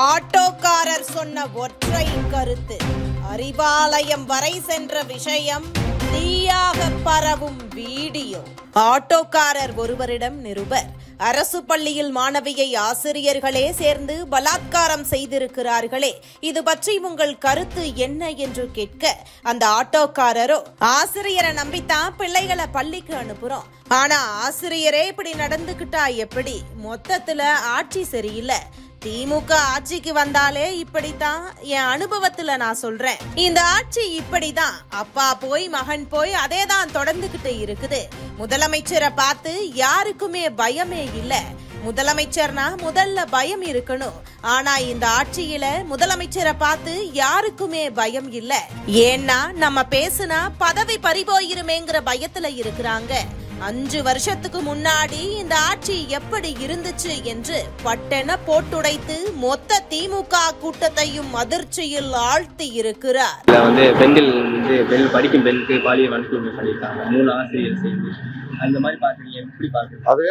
ஆட்டோக்காரர் சொன்ன ஒற்றை கருத்து அறிவாலயம் வரை சென்ற விஷயம் தீயாக பரவும் வீடியோ. ஆட்டோக்காரர் ஒருவரிடம் நிருபர் அரசு பள்ளியில் மாணவியை ஆசிரியர்களே சேர்ந்து பலாத்காரம் செய்திருக்கிறார்களே, இது பற்றி உங்கள் கருத்து என்ன என்று கேட்க, அந்த ஆட்டோக்காரரோ, ஆசிரியரை நம்பித்தான் பிள்ளைகளை பள்ளிக்கு அனுப்புறோம், ஆனா ஆசிரியரே இப்படி நடந்துகிட்டா எப்படி, மொத்தத்துல ஆட்சி சரியில்லை, திமுக ஆட்சிக்கு வந்தாலே இப்படித்தான், என் அனுபவத்துல நான் சொல்றேன், இந்த ஆட்சி இப்படிதான், அப்பா போய் மகன் போய் அதேதான் தொடர்ந்துகிட்டு இருக்குது. முதலமைச்சரை பார்த்து யாருக்குமே பயமே இல்ல. முதலமைச்சர்னா முதல்ல பயம் இருக்கணும், ஆனா இந்த ஆட்சியில முதலமைச்சரை பார்த்து யாருக்குமே பயம் இல்ல. ஏன்னா நம்ம பேசுனா பதவி பறிபோயிருமேங்கிற பயத்துல இருக்கிறாங்க. 5 வருஷத்துக்கு முன்னாடி இந்த ஆட்சி எப்படி இருந்துச்சு என்று பட்டென போட்டுடைத்து மொத்த திமுக கூட்டத்தையும் அதிர்ச்சியில் ஆழ்த்தி இருக்கிறார். பெண்கள் படிக்கும் பெண்ணுக்கு பாலியல் வன்கொடுமை பண்ணியிருக்காங்க 3 ஆசிரியர் சேர்ந்து. அந்த மாதிரி பாக்குறீங்க, எப்படி பாக்குறீங்க? அது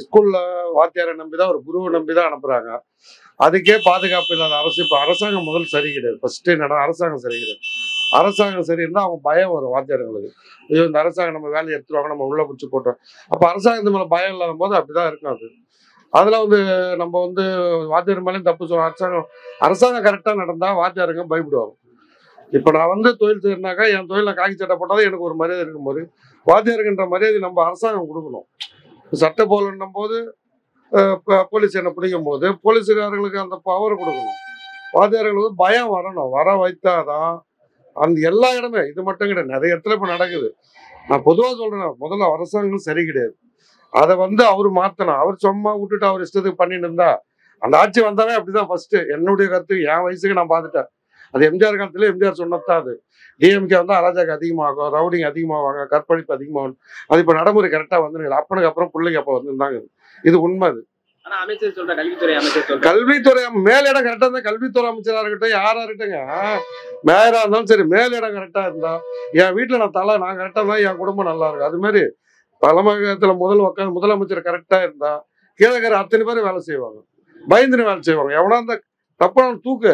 ஸ்கூல்ல வாத்தியாரை நம்பிதான், ஒரு குருவை நம்பிதான் அனுப்புறாங்க. அதுக்கே பாதுகாப்பு இல்லாத அரசு. இப்ப அரசாங்கம் முதல் சரி கிடையாது. ஃபர்ஸ்ட் என்னன்னா அரசாங்கம் சரி கிடையாது. அரசாங்கம் சரி இருந்தால் அவங்க பயம் வரும் வாத்தியார்களுக்கு. ஐயோ இந்த அரசாங்கம் நம்ம வேலையை எடுத்துருவாங்க, நம்ம உள்ள பிடிச்சி போட்டோம். அப்போ அரசாங்கத்து மேலே பயம் இல்லாத போது அப்படிதான் இருக்கும். அதில் நம்ம வாத்தியார் மேலேயும் தப்பு சொல்லுவோம். அரசாங்கம் கரெக்டாக நடந்தால் வாத்தியாருங்க பயப்படுவாங்க. இப்போ நான் தொழில் செய்யறனாக்கா என் தொழிலில் காக்கி சட்டை போட்டாலும் எனக்கு ஒரு மரியாதை இருக்கும்போது, வாத்தியாருக்குன்ற மரியாதை நம்ம அரசாங்கம் கொடுக்கணும். சட்டை போலன்னும் போது போலீஸ் என்ன பிடிக்கும் போது போலீஸுக்காரர்களுக்கு அந்த பவர் கொடுக்கணும். வாத்தியார்களுக்கு பயம் வரணும். வர வைத்தாதான் அந்த எல்லா இடமே, இது மட்டும் கிடையாது, நிறைய இடத்துல இப்போ நடக்குது. நான் பொதுவாக சொல்றேன், முதல்ல அரசாங்கம் சரி கிடையாது. அதை அவரு மாத்தணும். அவர் சும்மா விட்டுட்டு அவர் இஷ்டத்துக்கு பண்ணிட்டு இருந்தா அந்த ஆட்சி வந்தாவே அப்படிதான். ஃபர்ஸ்ட் என்னுடைய கருத்து, என் வயசுக்கு நான் பார்த்துட்டேன். அது எம்ஜிஆர் காலத்துல எம்ஜிஆர் சொன்னதான். அது டிஎம்கே அராஜகம் அதிகமாகும், ரவுடிங் அதிகமாவாங்க, கற்பழிப்பு அதிகமாகும். அது இப்போ நடைமுறை கரெக்டா வந்துருங்க. அப்பனுக்கு அப்புறம் பிள்ளைக்கு அப்போ வந்துருந்தாங்க. இது உண்மை. அது அமைச்சர் சொல்ற கல்வித்துறை அமைச்சர் கல்வித்துறை மேலிடம் கரெக்டா இருந்தா, கல்வித்துறை அமைச்சரா இருக்கட்டும், யாரா இருக்கட்டுங்க, மேயரா இருந்தாலும் சரி, மேலிடம் கரெக்டா இருந்தா, என் வீட்டுல நான் கரெக்டா இருந்தா என் குடும்பம் நல்லா இருக்கும். அது மாதிரி தலைமையகத்துல முதலமைச்சர் கரெக்டா இருந்தா கீழக்கிற அத்தனை பேரும் வேலை செய்வாங்க, பயந்துன்னு வேலை செய்வாங்க. எவனா இருந்தா தப்பான தூக்கு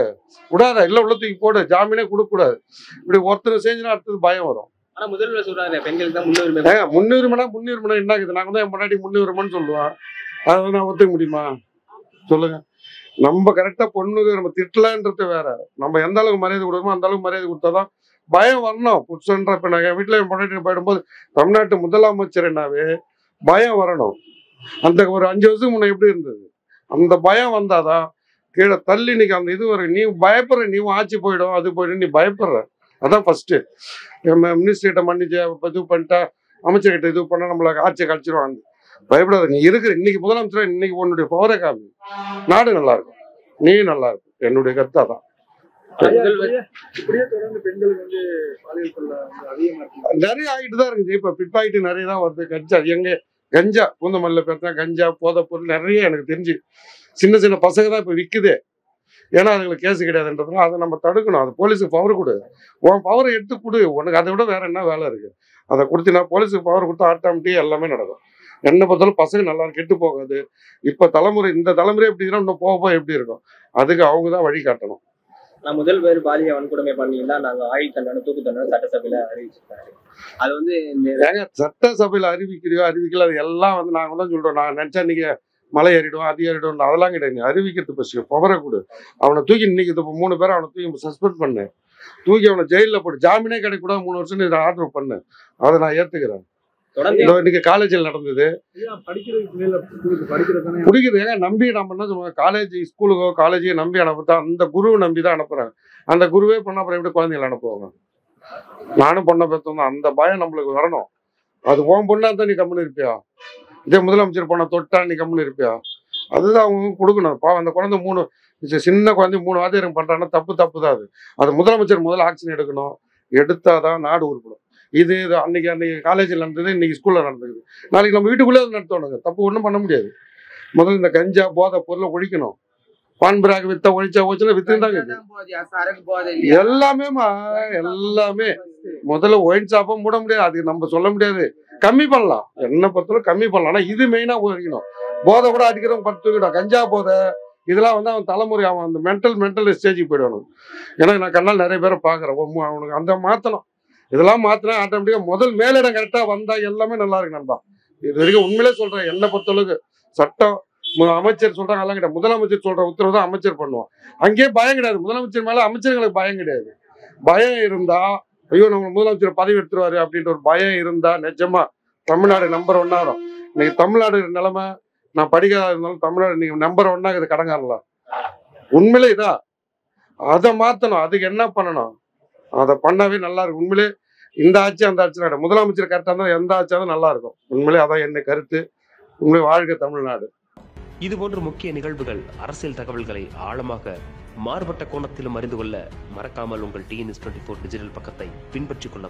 விடாத, இல்ல உள்ள தூக்கி போடு, ஜாமீனே கொடுக்க கூடாது. இப்படி ஒருத்தர் செஞ்சுனா அடுத்தது பயம் வரும். ஆனா முதல்வர் சொல்றாரு பெண்களுக்கு தான் முன்னுரிமை. முன்னுரிமை என்ன இருக்குது? நாங்க தான் முன்னாடி முன்னுரிமைன்னு சொல்லுவோம். அதை நான் ஒத்துக்க முடியுமா சொல்லுங்க? நம்ம கரெக்டா பொண்ணுக்கு நம்ம திட்டலன்றது வேற. நம்ம எந்த அளவுக்கு மரியாதை கொடுக்கணுமோ அந்த அளவுக்கு மரியாதை கொடுத்தாதான் பயம் வரணும். புதுசுன்ற இப்ப நான் என் வீட்டுல பொண்ணு போயிடும்போது தமிழ்நாட்டு முதலமைச்சர் என்னாவே பயம் வரணும். அந்த ஒரு 5 வருஷத்துக்கு முன்ன எப்படி இருந்தது, அந்த பயம் வந்தாதான் கீழே தள்ளி இன்னைக்கு அந்த இது வரும். நீ பயப்படுற, நீ ஆட்சி போயிடும், அது போயிடும், நீ பயப்படுற. அதான் ஃபர்ஸ்ட் மினிஸ்டர்கிட்ட மன்னிச்சு இது பண்ணிட்டா, அமைச்சர்கிட்ட இது பண்ணா நம்மளுக்கு ஆட்சியை கழிச்சிருவாங்க. பயப்படாத, நீ இருக்கிற இன்னைக்கு முதலமைச்சர், இன்னைக்கு உன்னுடைய பவரை காமி, நாடு நல்லா இருக்கும், நீ நல்லா இருக்கும். என்னுடைய கருத்து அதான். நிறைய ஆகிட்டு தான் இருக்குது. இப்ப பிட் நிறைய தான் வருது. கஞ்சா பூந்தமல்லில பார்த்தா கஞ்சா, போதை பொருள் நிறைய எனக்கு தெரிஞ்சு சின்ன சின்ன பசங்க தான் இப்ப விற்குது. ஏன்னா அதுங்களுக்கு கேஸ் கிடையாதுன்றதுனால அதை நம்ம தடுக்கணும். அது போலீஸுக்கு பவர் கொடு, உன் பவரை எடுத்து கொடு. உனக்கு அதை விட வேற என்ன வேலை இருக்கு? அதை கொடுத்தினா போலீஸுக்கு பவர் கொடுத்தா ஆட்டோமேட்டிக்கா எல்லாமே நடக்கும். என்ன பார்த்தாலும் பசங்க நல்லா கெட்டு போகாது. இப்ப தலைமுறை, இந்த தலைமுறை எப்படி இருக்கா, இன்னும் போக எப்படி இருக்கும், அதுக்கு அவங்க தான் வழி காட்டணும். நான் முதல்வர் பாலியல் வன்கொடுமை பண்ணீங்கன்னா நாங்க ஆயுள் தண்டனை, தூக்கு தண்டனை சட்டசபையில அறிவிச்சிருக்காரு. அது சட்டசபையில அறிவிக்கல, அது எல்லாம் நாங்க தான் சொல்றோம். நான் நினைச்சா நீங்க மலை ஏறிடுவோம், அது ஏறிடுவோம், அதெல்லாம் கிடையாது. அறிவிக்கிறது பசி பவரை கொடு. அவனை தூக்கி இன்னைக்கு 3 பேரை அவனை தூக்கி சஸ்பெண்ட் பண்ணு, தூக்கி அவனை ஜெயில போட்டு ஜாமீனே கிடைக்கூடாது 3 வருஷம் இதை ஆர்டர் பண்ணு. அதை நான் ஏத்துக்கிறேன். இன்னைக்கு காலேஜில் நடந்தது பிடிக்கிறது. ஏங்க நம்பி நம்ம என்ன சொல்லுவாங்க, காலேஜ் ஸ்கூலுக்கோ காலேஜையோ நம்பி அனுப்புறா, அந்த குருவை நம்பி தான் அனுப்புறாங்க. அந்த குருவே பண்ண அப்புறம் எப்படி குழந்தைகளை அனுப்புவாங்க? நானும் பொண்ணை பெற்றோம் தான். அந்த பயம் நம்மளுக்கு வரணும். அது உன் பொண்ணா தான் நீ கம்முன்னு இருப்பியா? இதே முதலமைச்சர் பொண்ணை தொட்டா நீ கம்முன்னு இருப்பியா? அதுதான் அவங்க கொடுக்கணும். அந்த குழந்தை 3 சின்ன குழந்தை 3 வாத்தியாரம் பண்றாங்கன்னா தப்பு தான். அது முதலமைச்சர் முதல்ல ஆக்ஷன் எடுக்கணும். எடுத்தாதான் நாடு உருப்படும். இது அன்னைக்கு காலேஜில் நடந்தது, இன்னைக்கு ஸ்கூல்ல நடந்தது, நாளைக்கு நம்ம வீட்டுக்குள்ளே நடத்தணுங்க. தப்பு ஒன்றும் பண்ண முடியாது. முதல்ல இந்த கஞ்சா போதை பொருளை ஒழிக்கணும். பான்பராக வித்தா ஒழிச்சா வித்துதாங்க. எல்லாமே முதல்ல ஒயின் ஷாப்பா மூட முடியாது. அதுக்கு நம்ம சொல்ல முடியாது, கம்மி பண்ணலாம். என்ன பொறுத்தவரை கம்மி பண்ணலாம். ஆனா இது மெயினா ஒழிக்கணும். போதை கூட அடிக்கிறவங்க 10 கஞ்சா போதை இதெல்லாம் வந்து அவன் தலைமுறை அவன் அந்த மென்டல் ஸ்டேஜுக்கு போயிடுவானு. ஏன்னா நான் கண்ணால் நிறைய பேரை பார்க்குறேன். அவனுக்கு அந்த மாற்றணும். இதெல்லாம் மாற்றினா ஆட்டோமேட்டிக்காக முதல் மேலிடம் கரெக்டாக வந்தால் எல்லாமே நல்லா இருக்கு நண்பா. இது வரைக்கும் உண்மையிலே சொல்கிறேன், என்னை பொறுத்தளவுக்கு சட்டம் அமைச்சர் சொல்கிறாங்க எல்லாம் கிடையாது. முதலமைச்சர் சொல்கிற உத்தரவு தான் அமைச்சர் பண்ணுவோம். அங்கேயே பயம் கிடையாது. முதலமைச்சர் மேலே அமைச்சர்களுக்கு பயம் கிடையாது. பயம் இருந்தால் ஐயோ நம்ம முதலமைச்சர் பதவி எடுத்துருவாரு அப்படின்ற ஒரு பயம் இருந்தால் நிஜமா தமிழ்நாடு நம்பர் 1 ஆகும். இன்னைக்கு தமிழ்நாடு நிலைமை நான் படிக்காத இருந்தாலும் தமிழ்நாடு இன்னைக்கு நம்பர் 1 ஆகுது கடங்காரலாம். உண்மையிலே இதான் அதை மாற்றணும். அதுக்கு என்ன பண்ணணும்? அதை பண்ணாவே நல்லா இருக்கும். உண்மையிலே இந்த ஆட்சி அந்த ஆட்சி கிடையாது. முதலமைச்சர் கரெக்டாக இருந்தால் எந்த ஆட்சியாவது நல்லா இருக்கும். உண்மையிலே அதான் என்ன கருத்து. உண்மையிலே வாழ்க தமிழ்நாடு. இதுபோன்ற முக்கிய நிகழ்வுகள், அரசியல் தகவல்களை ஆழமாக மாறுபட்ட கோணத்திலும் அறிந்து கொள்ள மறக்காமல் உங்கள் TNS24 டிஜிட்டல் பக்கத்தை பின்பற்றிக் கொள்ள